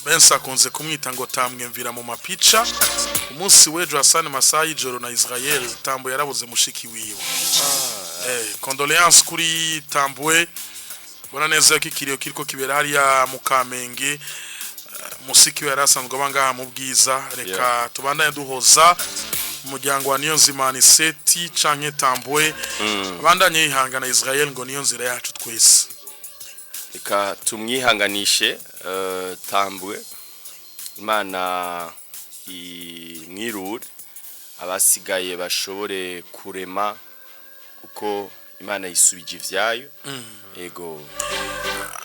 benshi akunze kumwita ngo tamwemvira mu mapica umunsi w'ejo Hassan masaha y'ijoro na Israel Tambo yarabuze mushiki wiwe condoléances kuri Tambwe bona neza ko ikiriyo kiriko kibera hariya mu Kamenge musiki we yarasanzwe abangaha mu bwiza reka tubandanye duhoza umuryango wa Niyonzimana Seti canke Tambwe abandanye ihangana Israel ngo niyo nzira yacu twese reka tumwihanganishe Tambwe Imana imwirure abasigaye bashobore kurema kuko Imana yisubije ivyayo ego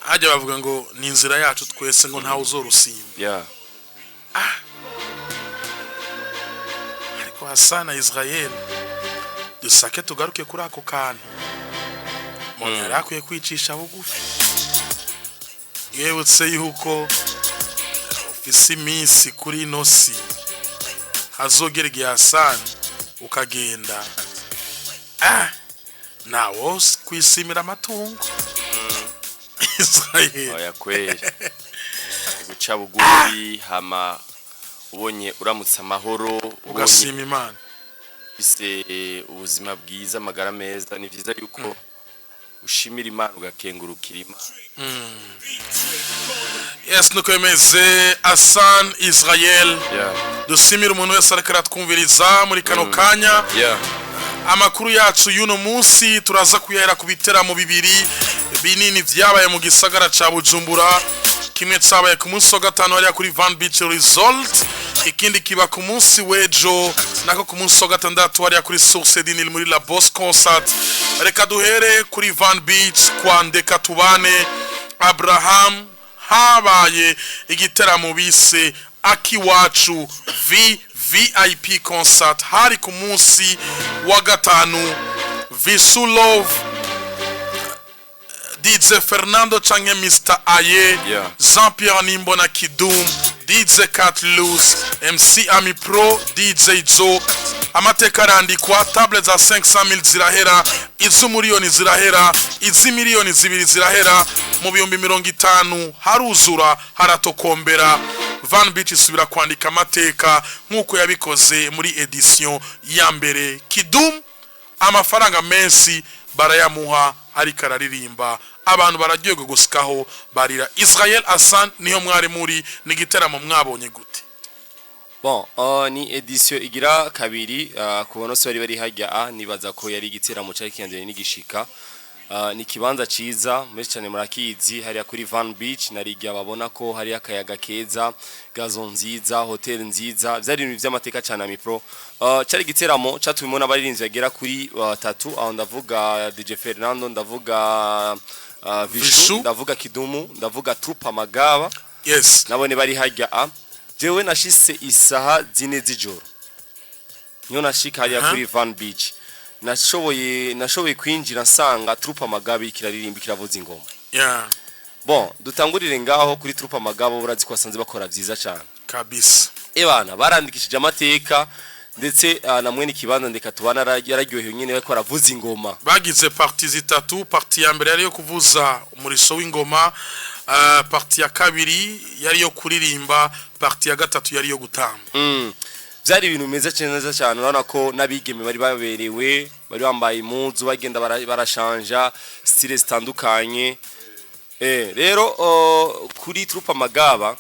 ajya bavuga ngo ni inzira yacu twese ngo ntawe uzorusimba ariko Hassan na Israel dusake tugaruke kuri ako kantu umuntu yari akwiye kwicisha bugufi yebutse yuko ufise iminsi kuri ino si hazogera igihe Hassan ukagenda nawo kwisimira amatungo Israel oya kweli guca bugufi hama ubonye uramutse amahoro ugasima Imana bise ubuzima bwiza amagara meza ni vyiza yuko ushimira Imana ugakengurukira Imana yes nuko yemeze Hassan Israel dusimira umuntu wese ariko aratwumviriza muri kano kanya amakuru yacu y'uno munsi turaza kuyahera ku biteramo bibiri binini vyabaye mu gisagara ca Bujumbura kimwe cabaye ku munsi wa gatanu hariya kuri Van Beach Resort ikindi kiba ku munsi w'ejo nako ku munsi wa gatandatu hariya kuri Source du Nil muri La Boss Concert reka duhere kuri Van Beach kwa Ndeka Tubane Abraham habaye igiteramo bise Akiwacu VIP concert hari ku munsi wa gatanu Visu Love DJ Fernando canke Mr. Aye Jean-Pierre Nimbona Kidum DJ Cat Loose MC Ami Pro DJ Joe amateka arandikwa table za 500,000 zirahera iz'umuriyoni zirahera iz'imiliyoni zibiri zirahera mu bihumbi 50 haruzura haratokombera Van Beach isubira kwandika amateka nkuko yabikoze muri edition ya mbere Kidum amafaranga menshi barayamuha ariko araririmba abantu baragiye gusikaho barira Israel Hassan niyo mwari muri nigiteramo mwabonye gute ni edition igira kabiri kubona so bari hajya nibaza ko yari igiteramo cyari kiyandere n'igishika ni kibanza ciza muri cyane murakizi hariya kuri Van Beach narijya babona ko hari akayaga keza gazo nziza hotel nziza byari ibintu by'amateka cyane Ami Pro cyari giteramo cyatumwe n'abaririnzi bagera kuri 3 aho ndavuga DJ Fernando ndavuga Vishu ndavuga Kidumu ndavuga Trupa Magaba yes nabone bari hajya jewe nashise isaha zine z'ijoro niyo nashika hariya kuri Van Beach nashoboye kwinjira nsanga Trupa Magaba ikiraririmba kiravuza ingoma dutangurire ngaho kuri Trupa Magaba urazi ko asanze bakora vyiza cyane kabisa ebana barandikishije amateka ndetse namwe n'ikibanza Ndeka Tubana yararyohewe nyine ko aravuza ingoma bagize parti zitatu parti ya mbere yari yo kuvuza umuriso w'ingoma parti ya kabiri yari yo kuririmba parti ya gatatu yari yo gutamba byari ibintu meza cyane urabona ko nabigeme bari baberewe bari bambaye impuzu bagenda barashanja style zitandukanye rero kuri Trupa Magaba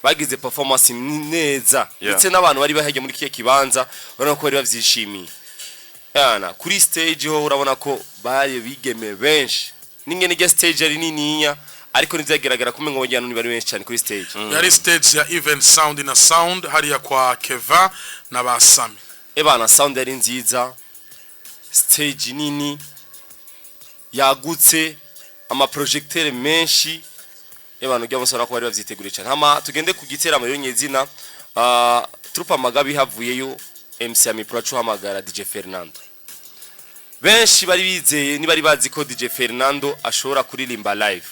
bagize performance neza ndetse n'abantu bari bahajye muri kiye kibanza urabona ko bari bavyishimiye kuri stage ho urabona ko bari bigeme benshi n'ingene ge stage ari nininya ariko nivyageragera kumenga bajyana ni bari benshi cyane kuri stage yari stage ya event sound na sound hariya kwa Keva na Basami ebana sound yari nziza stage nini yagutse ama projecteur menshi ebana ujya musora ko bari bavyitegure cyane hama tugende ku giteramo yo nyezina Trupa Magaba havuyeyo MC Ami Pro hamagara DJ Fernando benshi bari bizeye ni bari bazi ko DJ Fernando ashobora kuririmba live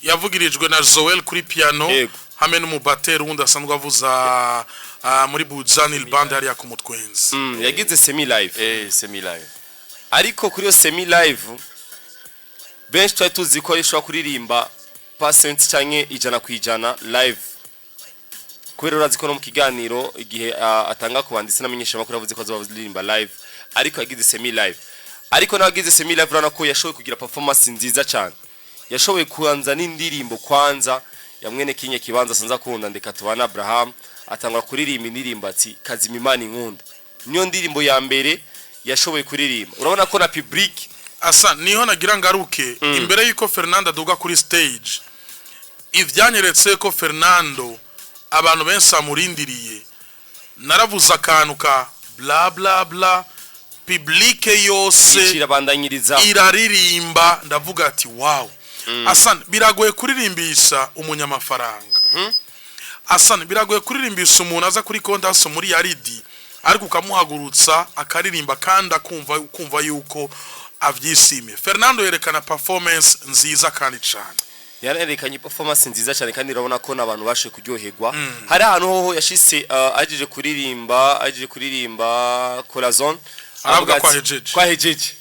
yavugirijwe na Joel kuri piano hamwe n'umubateri wundi asanzwe avuza muri Bujani band hariya ku Mutwenzi yagize semi live ariko kuri yo semi live benshi twari tuzi ko yashobora kuririmba percent canke ijana kwijana live kubera urazi ko no mu kiganiro igihe atanga kubanditse namenyesha makuru avuze ko azobaririmba live ariko yagize semi live ariko nagize semi live urana ko yashoboye kugira performance nziza cyane yashoboye kuanza n'indirimbo kwanza yamwene kinye kibanza sanza kunda ndeka tubana Abraham atangwa kuririmba indirimbo ati kazima imana inkunda niyo ndirimbo ya mbere yashoboye kuririmba urabona ko na public asa niho nagira ngaruke imbere yuko Fernando aduga kuri stage ivyanyeretse ko Fernando abantu benshi amurindiriye naravuza akantu ka bla bla bla public yose iraririmba ndavuga ati wow Asan biragoye kuririmbisha umunyamafaranga Asan biragoye kuririmbisha umuntu aza kuri konta aso muri yaridi ariko ukamuhagurutsa akaririmba kandi kumva yuko avyishimiye Fernando yerekana performance nziza kandi cyane yarerekanye performance nziza cyane kandi urabona ko nabantu bashe kuryoherwa hari ahantu hoho yashise ajeje kuririmba Corazon aravuga kwa hejeje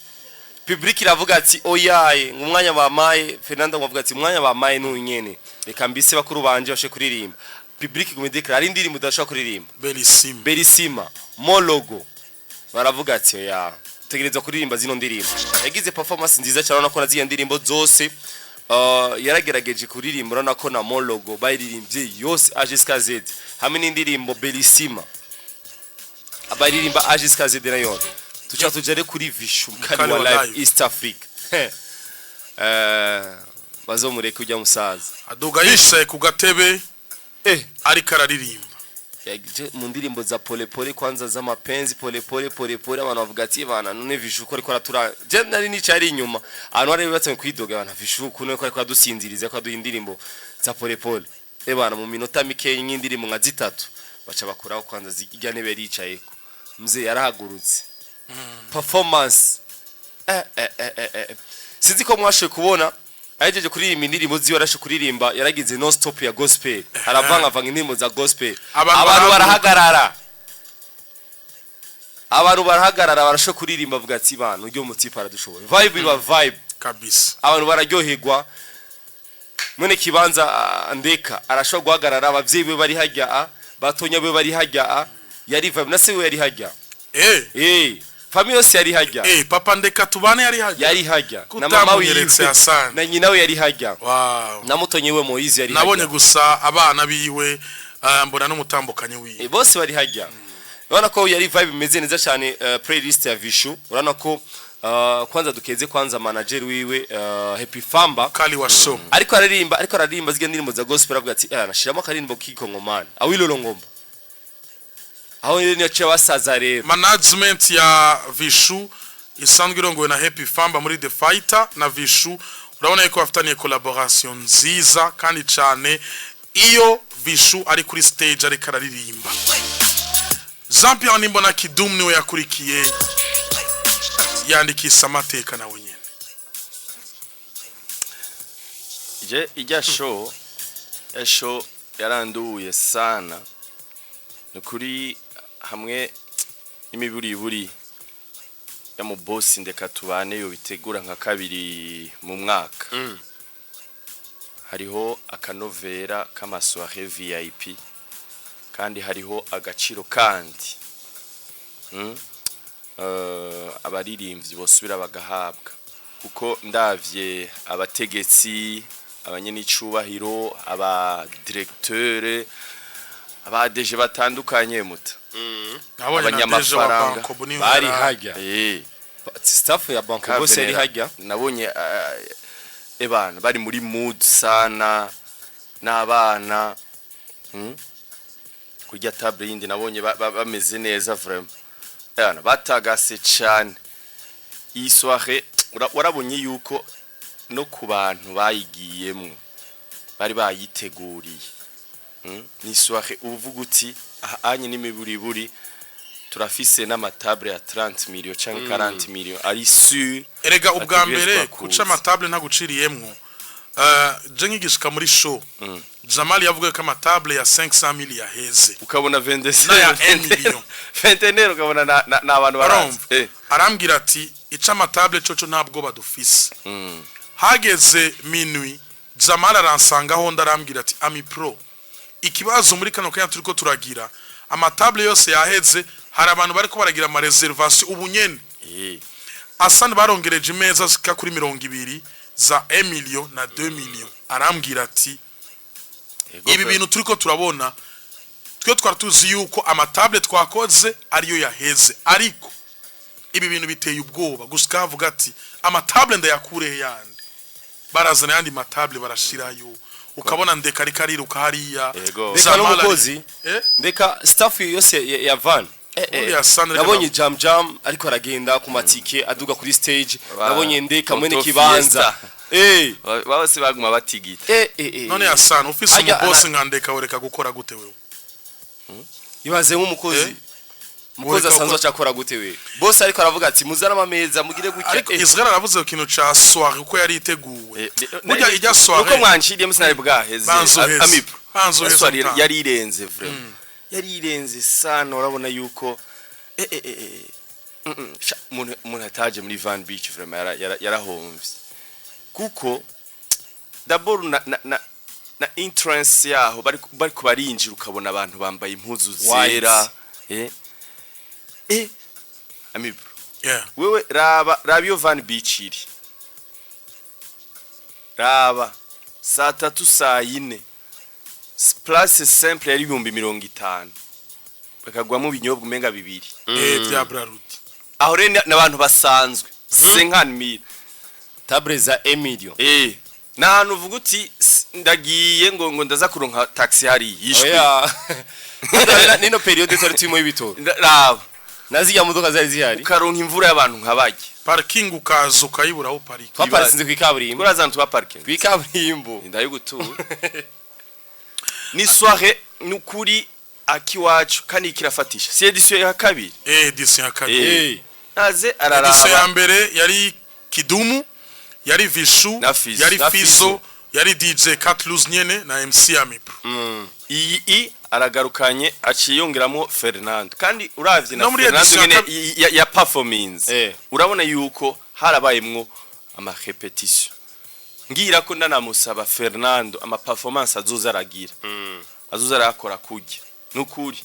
public iravuga ati oyaye ngumwanya bamaye Fernando ngavuga ati umwanya bamaye n'unyene reka mbise bakuru banje bashe kuririmba public gumedekra ari indirimbo udashaka kuririmba Bellissima Mologo baravuga ati oya tegereza kuririmba zino ndirimbo yagize performance nziza cyane urabona ko naziye ndirimbo zose yaragerageje kuririmba urabona ko na Mologo bayiririmbye yose Jusqu'à Z hamwe n'indirimbo Bellissima abaririmba Jusqu'à Z nayo tucha tujare kuri Vishu kali wa live East Africa bazomureke ujya musaza aduga yise ku gatebe ariko araririmba yaje mu ndirimbo za pole pole kwanza za mapenzi pole pole abantu bavuga ati bana none Vishu ko ariko aratura je nari nicari inyuma abantu bari batse kwidoga bana Vishu kuno ko ariko adusinziriza ko aduha indirimbo za pole pole bana mu minota mike y'indirimbo nka zitatu baca bakuraho kwanza zijya nebe yicayeko mze yarahagurutse performance sinzi ko mwashe kubona ajeje kuririmba indirimbo ziyo arashe kuririmba yaragize no stop ya gospel aravanga indirimbo za gospel abantu barahagarara barashe kuririmba avuga ati bana uryo mutipa aradushoboye vibe iba vibe kabisa abantu bararyoherwa mwene kibanza ndeka arashobora guhagarara abavyeyi be bari hajya batonya be bari hajya yari vibe nase we yari hajya family yose yari hajya papa ndeka tubane yari hajya na mama wiretse Hassan na nyina we yari hajya wow na mutonyi we Moize yari hajya nabonye gusa abana biwe mbona n'umutambukanye wiwe bose bari hajya urabona ko yari vibe imeze neza cyane playlist ya Vishu urabona ko kwanza dukeze kwanza manager wiwe Happy Famba kali wa show ariko ararimba ziga ndirimbo za gospel avuga ati nashiramo akarimbo k'ikongomani awilolo ngomba aho ni cyo basaza rero management ya Vishu isanzwe irongowe na Happy Famba muri The Fighter na Vishu urabona yuko bafitaniye collaboration nziza kandi cyane iyo Vishu ari kuri stage ari kararirimba Jean Pierre Nimbona Kidum niwe yakurikiye yandikisha amateka nawe nyene ijya show yaranduye sana nukuri hamwe n'imiburiburi ya mu boss ndeka tubane yo bitegura nka kabiri mu mwaka hariho akanovera k'amasoirée VIP kandi hariho agaciro kandi abaririmbyi bosubira bagahabwa kuko ndavye abategetsi abanyenicubahiro aba directeur abadeje batandukanye muta abanyamafaranga bari hajya staff ya banko bose yari hajya nabonye ebana bari muri mood sana n'abana kujya table yindi nabonye bameze neza vraiment yana batagase cyane iyi soirée warabonye yuko no ku bantu bayigiyemo bari bayiteguriye ni soirée uvuga uti anye n'imiburiburi turafise n'amatable ya 30 million cyangwa 40 million ari sûr erega ubwa mbere kuca amatable ntaguciriyemwo je nkigishika muri show Jamal yavuga ko amatable ya 500 million yaheze ukabona 26 na ya 1 million 29 ukabona na abantu baranze arambwira ati ica amatable coco ntabwo badufise hageze minuit Jamal aransanga ho ndarambwira ati Ami Pro ikibazo muri kano kanya turiko turagira amatable yose yaheze hari abantu bariko baragira ama reservation ubunyene Asani barongereje imeza zika kuri 200 za 1 million na 2 million arambwira ati ibi bintu turiko turabona twe twaratuzi yuko amatable twakoze ariyo yaheze ariko ibi bintu biteye ubwoba gushika havuga ati amatable ndayakure yandi barazana yandi matable barashirayo ukabona ndeka rikariruka hariya ndeka n'umukozi ndeka staff yose ya van nabonye jam ariko aragenda ku matike aduga kuri stage nabonye ndeka mwene kibanza bose baguma batigita none Asana ufise umuboss nkandeka wereka gukora gute wewe ibaze nk'umukozi mukozi asanzwe acakora gute we boss ariko aravuga ati muzana amameza mugire gutya ariko Israel aravuze ikintu ca soirée uko yari iteguwe burya ijya soirée uko mwanshiriye musinari bwaheze amipo soirée yari irenze vraiment yari irenze sana urabona yuko umuntu ataje muri Van Beach vraiment yarahomvye kuko d'abord na entrance yaho bari kubarinjira ukabona abantu bambaye impuzu zera amipo wewe raba yo Van Beach iri raba saa 3 saa 4 place simple yari 50 bakagwamo binyobwa umenga bibiri bya Brarudi aho rene nabantu basanzwe 50,000 table za Emilio nahantu uvuga uti ndagiye ngo ndaza kuronka taxi hari yishwe nino periode twari turimo y'ibitoro raba naziya modoka zari zihari ukaronka imvura y'abantu nk'abajye parking ukaza ukayiburaho parking twaparitse ku ikaburimbo kurazana twa parking ku ikaburimbo ndayigutura ni soirée nukuri akiwacu kandi kirafatisha si edition ya kabiri edition ya kabiri naze araraba edition ya mbere yari Kidumu yari Vishu yari Fizo yari DJ Catluz nyene na MC Amipo iyi aragarukanye aciyongeramo Fernando kandi uravye na Fernando nyene ya performance urabona yuko harabayemwo ama repetition ngira ko ndanamusaba Fernando ama performance azoza aragira azoza arakora kujya nukuri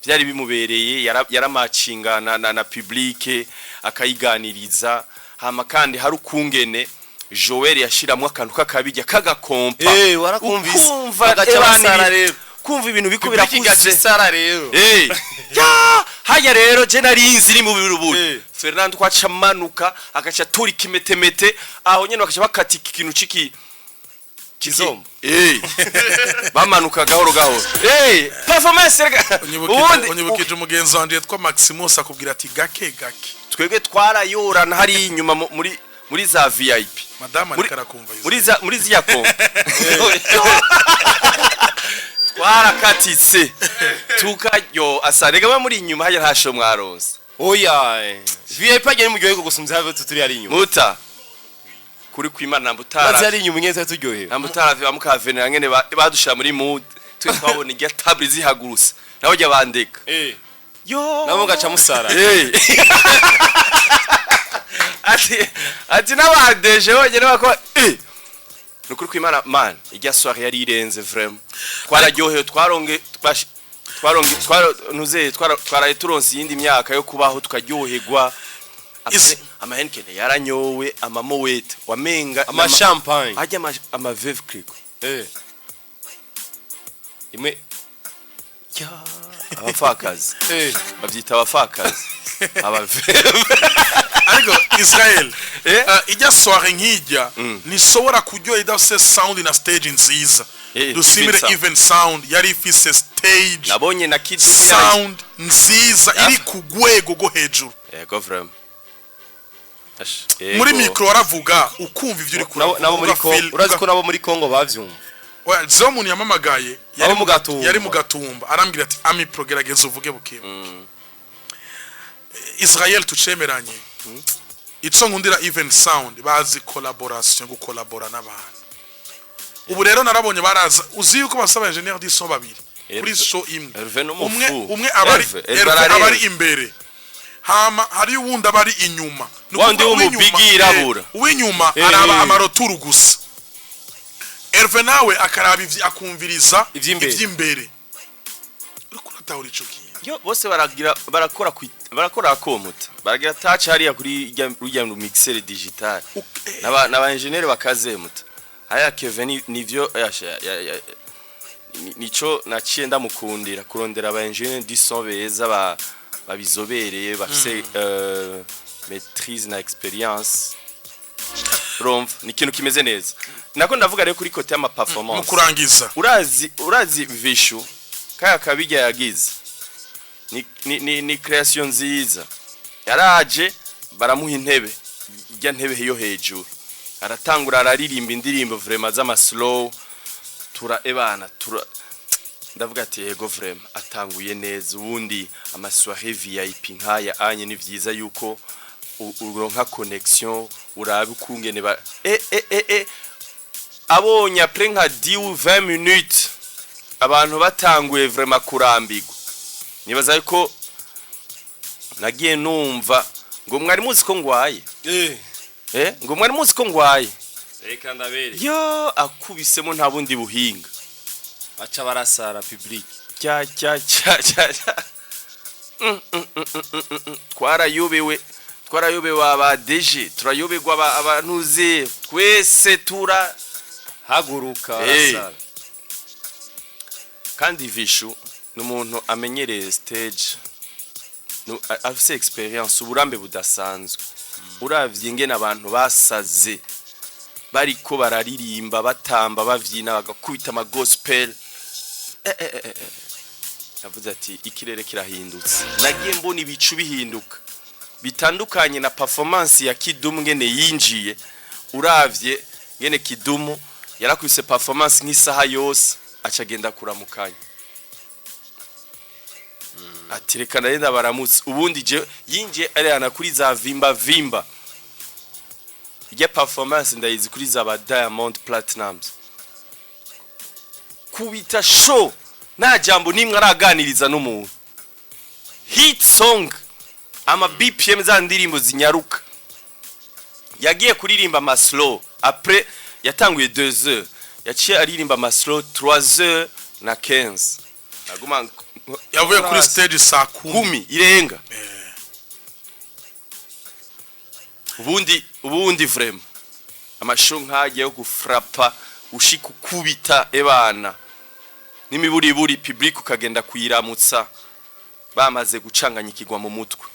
byari bimubereye yaramacinga na public akayiganiriza hama kandi hari ukungene Joel yashiramwe akantu kakabijya kagakompa warakumvise agacabasara rero kumva ibintu biko birakuze sara rero haya rero je narinzi ni mu birubuye Fernando kwaca manuka agaca turi kimetemete aho nyene bakaca bakatika ikintu ciki kizomba bamanuka gahoro performance unyibukije umugenzi wanje twa Maximus akubwira ati gake twebwe twarayorana hari inyuma muri za VIP madame arikara kumva muri ziya ko twarakatitse tukayo asarega muri inyuma haje hasho mwaronse oya VIP agene mu gihe gusumza have tuturi ari inyuma muta kuri kwimana Mbutara bazari inyuma nyeze turyohe Mbutara bamukavenera ngene badushira muri mood twabona irya table zihagurusa naho jya bandeka yo nabo gaca musara ati nabadeje wogene bako nukuri kwimana man irya soirée yari irenze vraiment twararyohewe twaraye turonse yindi myaka yo kubaho tukaryoherwa amahenkene yaranyowe amamowete wamenga ama champagne ajya ama veuve clicquot imwe abafakazi bavyita abafakazi ariko Israel ijya soirée nkijya nishobora kuryoha idafise sound na stage nziza dusimire even sound yari ifise stage nabonye na kids sound nziza iri kugwego go hejuru yego vraiment muri micro aravuga ukumva ivyo uri kuri nabo muri Kongo urazi ko nabo muri Kongo bavyumva zo muntu yamamagaye yari mu gatumba arambwira ati ami progerageza uvuge bukiba Israel tucemeranye ico nkundira even sound bazi collaboration gukolabora n'abantu ubu rero narabonye baraza uzi yuko basaba engineer diso babiri kuri show imwe umwe abari imbere hama hari uwundi abari inyuma wandi umubigira bura uwinyuma araba amaroturu gusa Herve nawe akaraba akumviriza ivy'imbere uriko uratahura ico kintu yo bose barakora komuta baragira touch hariya kuri rujya mu mixer digital n'aba engineer bakazemuta haya Kevin nivyo nico naciye ndamukundira kurondera aba engineer du beza babizobereye bafise maîtrise na experience romv ni kintu kimeze neza nako ndavuga rero kuri kote y'ama performance mu kurangiza urazi vishu kaya kabijya yagize ni creation nziza yaraje baramuha intebe ijya ntebe yo hejuru aratangura araririmba indirimbo vraiment z'ama slow ndavuga ati yego vraiment atanguye neza ubundi amassoirée VIP nkaya anye ni vyiza yuko uronka connection urabe ukungene ba abonye après nka 10-20 minutes abantu batanguye vraiment kurambirwa nibaza yuko nagiye numva ngo mwari muzi ko ngwaye ngo mwari muzi ko ngwaye reka ndabere yo akubisemo nta bundi buhinga baca barasara public twarayobewe aba DG turayoberwa abantuze twese haguruka barasara kandi vishu n'umuntu amenyereye stage afise experience uburambe budasanzwe uravye ngene abantu basaze bariko bararirimba batamba bavyina bagakubita ama gospel navuze ati ikirere kirahindutse nagiye mbona ibicu bihinduka bitandukanye na performance ya Kidumu ngene yinjiye uravye ngene Kidumu yarakubise performance nk'isaha yose acagenda kuramukanya ati reka nenda baramutse ubundi je yinjiye ari kuri za vimba ya performance ndayizi kuri za ba Diamond Platinums kubita show nta jambo nimwe araganiriza n'umuntu hit song ama BPM za ndirimbo zinyaruka yagiye kuririmba ama slow après yatanguye 2 heures yaciye aririmba ama slow 3 heures na 15 naguma yavuye kuri stage saa 10 irenga ubundi vraiment amasho nkaje yo gufrapa ushika kubita ebana n'imiburiburi public ukagenda kuyiramutsa bamaze gucanganyikirwa mu mutwe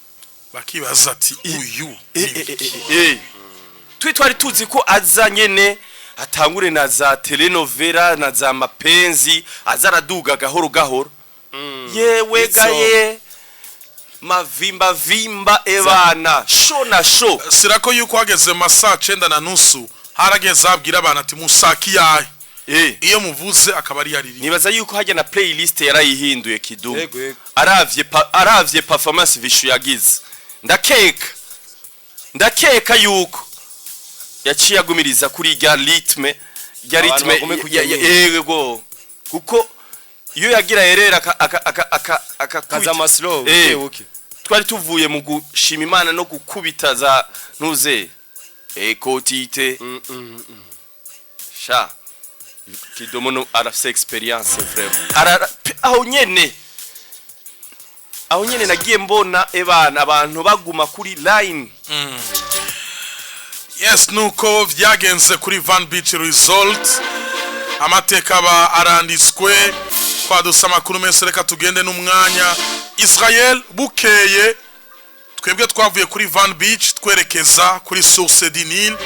bakibaza ati uyu twari tuzi ko azanyene atangure na za telenovela na za mapenzi azaraduga gahoro yewe gaye mavimba ebana show na show sirako yuko hageze masaa 9:30 harageze abwira abantu ati musaki yahe iyo muvuze akaba ari yariri nibaza yuko hajya na playlist yarayihinduye Kidumu aravye performance vishu yagize ndakeka yuko yaciye agumiriza kuri rya ritme yego kuko iyo yagira yerera akaza maslow okay twari tuvuye mu gushima Imana no gukubita za ntuze ekotite sha Kidumu no arafise experience vraiment aho nyene nagiye mbona ebana abantu baguma kuri line yes nuko vyagenze kuri Van Beach Resort amateka ba aranditswe kwa dusama kuri mese reka tugende n'umwanya Israel bukeye twebwe twavuye kuri Van Beach twerekeza kuri Source du Nil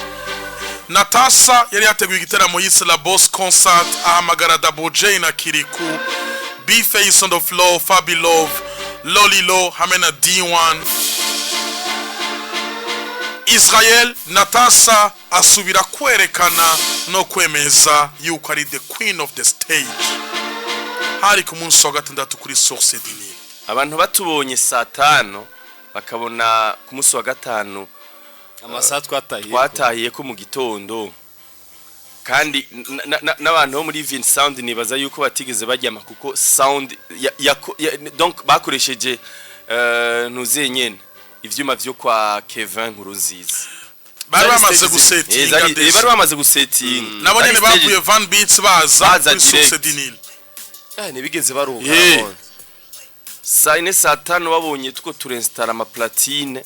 Natasha yari yateguye igiteramo yise La Boss Concert ahamagara Double J na Kiriku B-Face on the Floor Fabi Love Lolilo hamwe na D1 Israel Natasha asubira kwerekana no kwemeza yuko ari the queen of the stage hari ku munsi wa gatandatu kuri Source du Nil abantu batubonye saa 5 bakabona ku munsi wa gatanu amasaha twatahiye ko mu gitondo kandi n'abantu bo muri Vin Sound nibaza yuko batigeze bajyama kuko sound donc bakoresheje nuze nyene ivyuma vyo kwa Kevin Nkurunziza bari bamaze gusetinga bari bamaze gusetinga nabo nyene bavuye Van Beats baza kuri Source Dinil ntibigeze baruka saa 4 saa 5 babonye tuko turinstara ama platine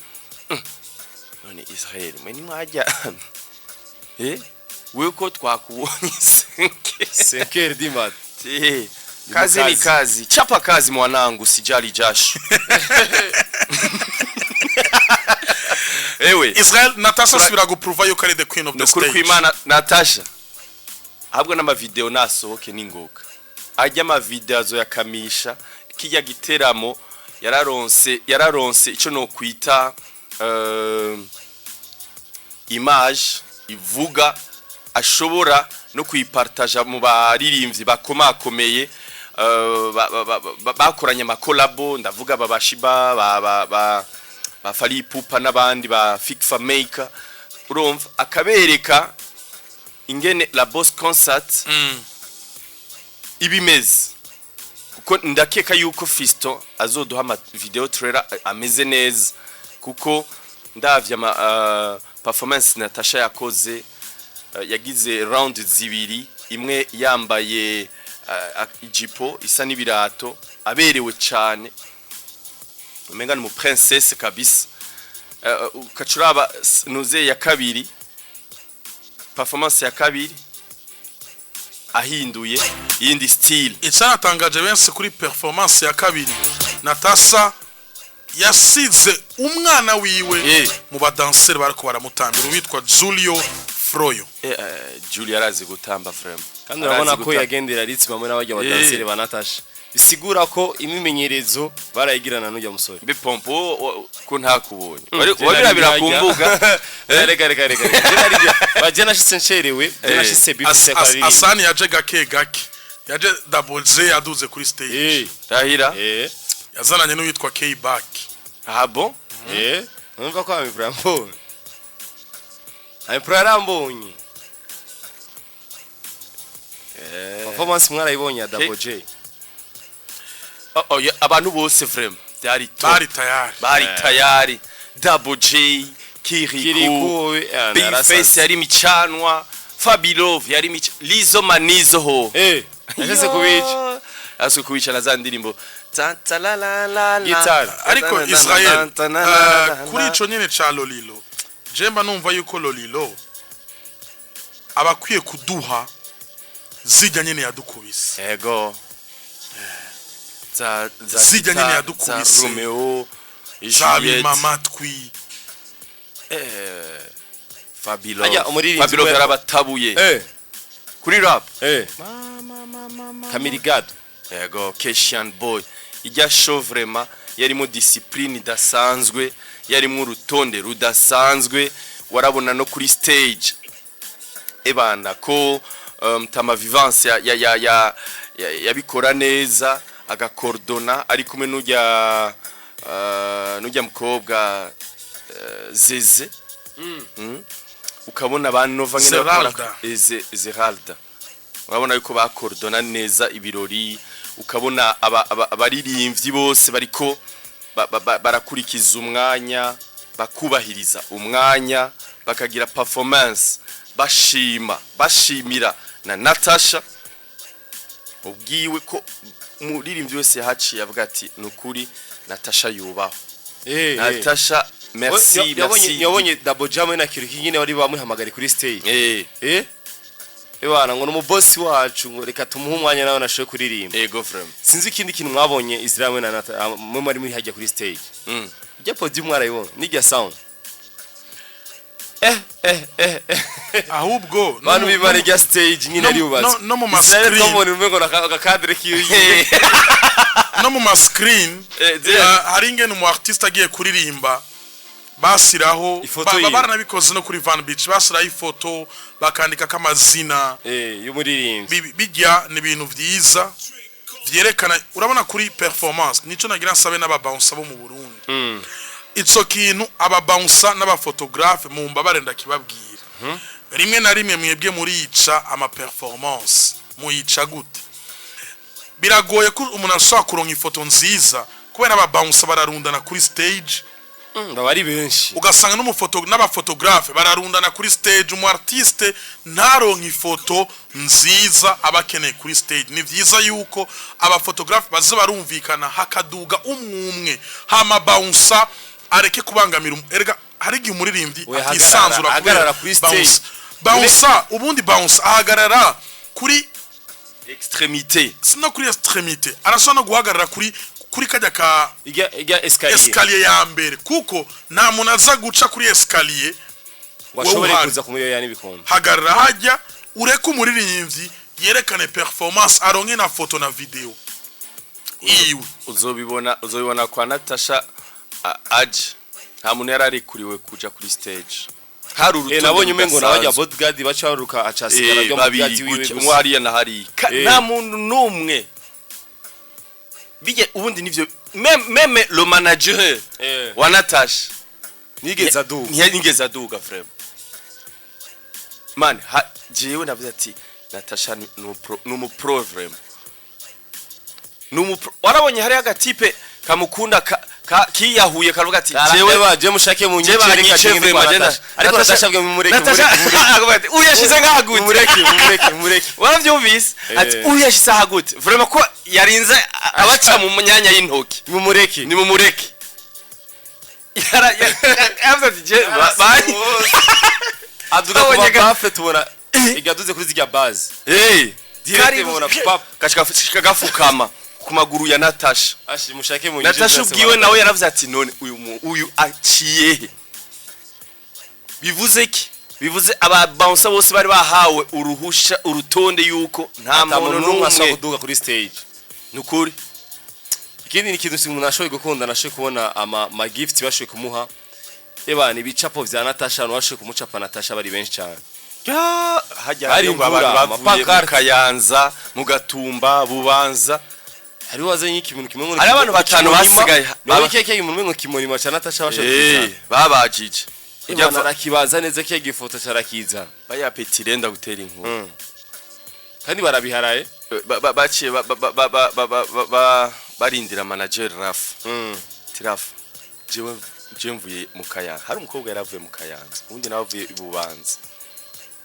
none Israel mwe mwajya wewe ko twakubonye 5 di mat kazi ni kazi chapa kazi mwanangu sijali jasho ewe Israel Natasha subira guprova yuko ari the queen of the stage kuri kwimana Natasha ahubwo n'ama video nasohoke ningoga ajya ama video azoyakamisha kijya giteramo yararonse ico no kwita image ivuga ashobora no kuyipartaja mu baririmbyi bakomakomeye bakoranye ama collabo ndavuga babashiba ba Fali Pupa n'abandi ba Fikfa Maker urumva akabereka ingene la boss concert ibimeze kuko ndakeka yuko Fisto azoduha ama video trailer ameze neza kuko ndavye ama performance Natasha yakoze yagize round zibiri imwe yambaye ijipo isa n'ibirato aberewe cyane umenga ni mu princesse kabisa ukacuraba nuze ya kabiri performance ya kabiri ahinduye yindi style icanatangaje bense kuri performance ya kabiri Natasha yasize umwana wiwe mu badanseri bariko baramutambira witwa Julio Froyo Julia arazi gutamba frame kandi urabona ko yagendera ritsi bamwe n'abajya badanseri ba Natasha bisigura ko imimenyerezo barayigirana n'ujya musore bipompo ko ntakubonye wabirabira kumbuga rega bajana shisencherewe nashise bifise kabiri Asani yaje gake yaje double J yaduze kuri stage rahira yazananye n'uwitwa K back bon numva ko amiprambo amiprambo performance mwarayibonye ya double J abantu bose frame bari tayari double J Kiriku Bface yari michanwa Fabilov yari Lizo Manizo ho ase kubica na za ndirimbo guitar ariko Israel kuri ico nyene ca Lolilo jemba numva yuko Lolilo abakwiye kuduha zijya nyene yadukubise yego zijya nyene yadukubise Romeo Javi Mamatwi Fabilo yarabatabuye kuri rap Kamirigado yego Keshian boy ijya show vraiment yarimo discipline dasanzwe yarimo urutonde rudasanzwe warabona no kuri stage ebana ko Tama Vivance yabikora neza agakordona ari kumwe n'ujya mukobwa Zeze ukabona abantu nova ngene bakora Zeralda urabona yuko bakordona neza ibirori ukabona abaririmbyi bose bariko barakurikiza umwanya bakubahiriza umwanya bakagira performance bashimira na Natasha ubwiwe ko umuririmbyi wese haciye avuga ati nukuri Natasha yubaho Natasha merci yabonye double jam na kiri kingine bari bamuhamagara kuri stage ebana ngo no boss wacu ngo reka tumuhe umwanya nawe nashoye kuririmba ego frame sinzi ikindi kintu mwabonye Israel na Natasha mwe muri muri hajya kuri stage ijya podium mwarayibona nijya sound ahubwo bantu bibare rya stage nyine ari ubaza no mu screen komone umengo nakadre kiyo no mu screen hari ingene mu artist agiye kuririmba basiraho baranabikoze no kuri Van Beach basiraho ifoto bakandika kamazina y'umuririmbyi bijya ni ibintu vyiza vyerekana urabona kuri performance nico nagira nsabe n'ababouncer bo mu Burundi ico kintu ababouncer n'abafotographe mu mbabare ndakibabwira rimwe na rimwe mwebwe muri ica ama performance muyica gute biragoye ko umuntu ashaka kuronka ifoto nziza kubera ababouncer bararundana kuri stage bari benshi ugasanga n'abafotografe bararundana kuri stage umu artiste ntaronka ifoto nziza abakeneye kuri stage ni vyiza yuko abafotografe baze barumvikana hakaduga umwe hama bouncer areke kubangamira erega hari igihe umuririmbyi akisanzura kuri stage bouncer ubundi bouncer ahagarara kuri extremité sino kuri extremité arashobora guhagarara kuri kajya ka escalier ya mbere kuko nta muntu aza guca kuri escalier washobore kuza kumurira n'ibikondo hagarara hajya ureka umuririmbyi yerekane performance aronke na foto na video iwe uzobibona kwa Natasha aje nta muntu yararikuriwe kuja kuri stage hari urutonde nabonye umengo nabajya bodyguard bacaruka acasigara byo mu byati wiwe umwariya na hari nta muntu numwe bije ubundi nivyo meme le manager wa Natasha nigeze aduga vraiment man jewe navuze ati Natasha numu pro vraiment warabonye hari agatipe kamukunda kiyahuye kavuga ati jewe baje mushake mu nyicere kagende kwa Natasha ariko Natasha bwe mumureke uyashize ngahagute mumureke waravyumvise ati uyashize hagute vraiment ko yarinze abaca mu myanya y'intoki ni mumureke yavuze ati je aduga kwa bafe tubona igaduze kuri zirya base direct mubona pap kashika gafukama ku maguru ya Natasha mushake mu Natasha ubwiwe nawe yaravuze ati none uyu aciye bivuze aba bouncer bose bari bahawe uruhusha urutonde yuko nta muntu n'umwe ashaka kuduga kuri stage nukuri ikindi ni kintu umuntu ashoboye gukunda nashoboye kubona ama gift bashoboye kumuha ni bicapo vya Natasha bashoboye kumucapa Natasha bari benshi cyane hajya hari abantu bavuye mu Kayanza mu Gatumba Bubanza hari wazanye ikintu kimwe ngo ari abantu batanu basigaye babikeke umuntu ngo kimurima cha Natasha bashoboye babajije ujya arakibaza neza ko igifoto cyarakiza baya petirenda gutera inkuru kandi barabiharaye baciye barindira manager Raf jewe mvuye mu Kayanza hari umukobwa yaravuye mu Kayanza ubundi nawe avuye ibubanza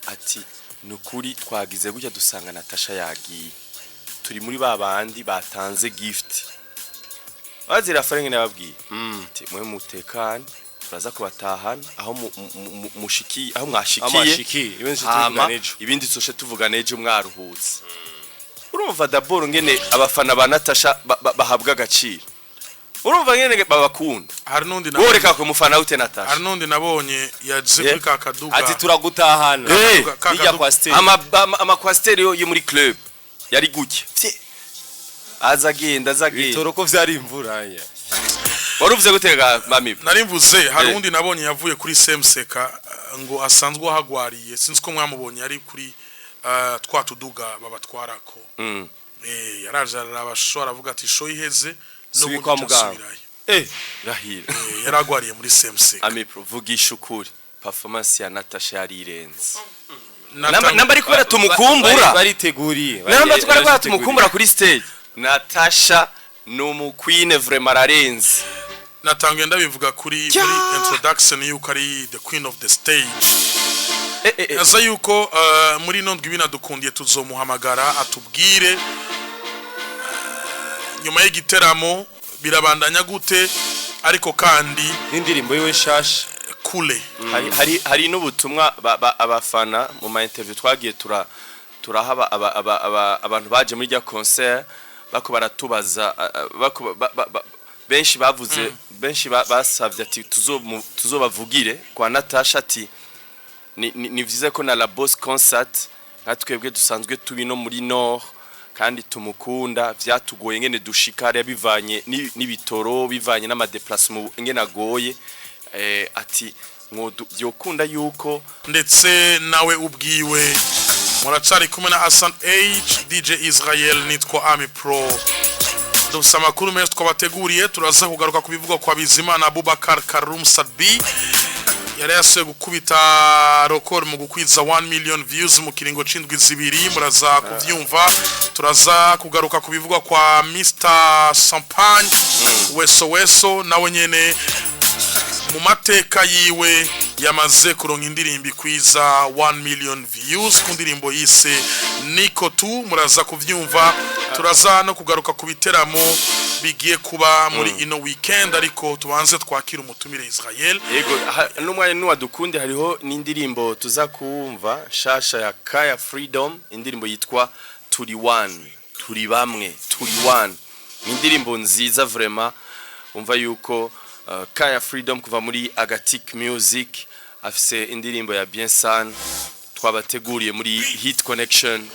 ati nukuri twagize gutya dusanga Natasha yagiye turi muri babandi batanze gift bazira farenge nababwiye mwe mutekane turaza kubatahana aho mushiki aho mwashikiye ibindi soshe tuvugana ejo mwaruhutse urumva d'abord ngene abafana ba Natasha bahabwa agaciro urumva ngene babakunda hari nundi boreka ko mufana ute Natasha hari nundi nabonye yaje kuri kakaduga ati turagutahana bijya kwa stage ama kwa stage yo muri club yari guke azagenda bitoroko vyari imvura ya waruvuze gutega mami narimvuze hari undi nabonye yavuye kuri semseka ngo asanzwe ahagwariye sinzi ko mwamubonye ari kuri twatuduga babatwarako yaraje arabashora avuga ati sho iheze no kwa muganga rahira yaragwariye muri semseka ami vugisha ukuri performance ya Natasha yari irenze namba ari kubera tumukumbura bariteguriye namba twari tumukumbura kuri stage Natasha numu queen vraiment arenze natangiye ndabivuga kuri introduction yuko ari the queen of the stage aza yuko muri nondwe binadukundiye tuzomuhamagara atubwire nyuma y'igiteramo birabandanya gute ariko kandi n'indirimbo yiwe shasha kule hari n'ubutumwa abafana mu ma interview twagiye turahaba abantu baje muri rya concert bako baratubaza benshi bavuze benshi basavye ati tuzobavugire kwa Natasha ati ni vyiza ko na la boss concert natwebwe dusanzwe tubi no muri Nord kandi tumukunda vyatugoye ngene dushikare bivanye n'ibitoro bivanye n'ama déplacement ngene agoye ati yokunda yuko ndetse nawe ubwiwe muracari kumwe na Hassan H DJ Israel nitwa Ami Pro dufite amakuru menshi twabateguriye turaza kugaruka kubivugwa kwa Bizimana Abubakar Karum Sadbi yari yasuye gukubita record mu gukwiza 1 million views mu kiringo cindwi zibiri muraza kuvyumva turaza kugaruka kubivugwa kwa Mr Champagne weso nawe nyene mu mateka yiwe yamaze kuronka indirimbo ikwiza 1 million views ku ndirimbo yise Niko tu muraza kuvyumva turaza no kugaruka ku biteramo bigiye kuba muri ino weekend ariko tubanze twakira umutumire Israel yego n'umwanya n'uwadukunde hariho n'indirimbo tuza kumva shasha ya Kaya Freedom indirimbo yitwa Turi One turi bamwe turi one indirimbo nziza vraiment umva yuko Kaya Freedom kuva muri Agatic Music afise indirimbo ya Bien San twabateguriye muri Hit Connection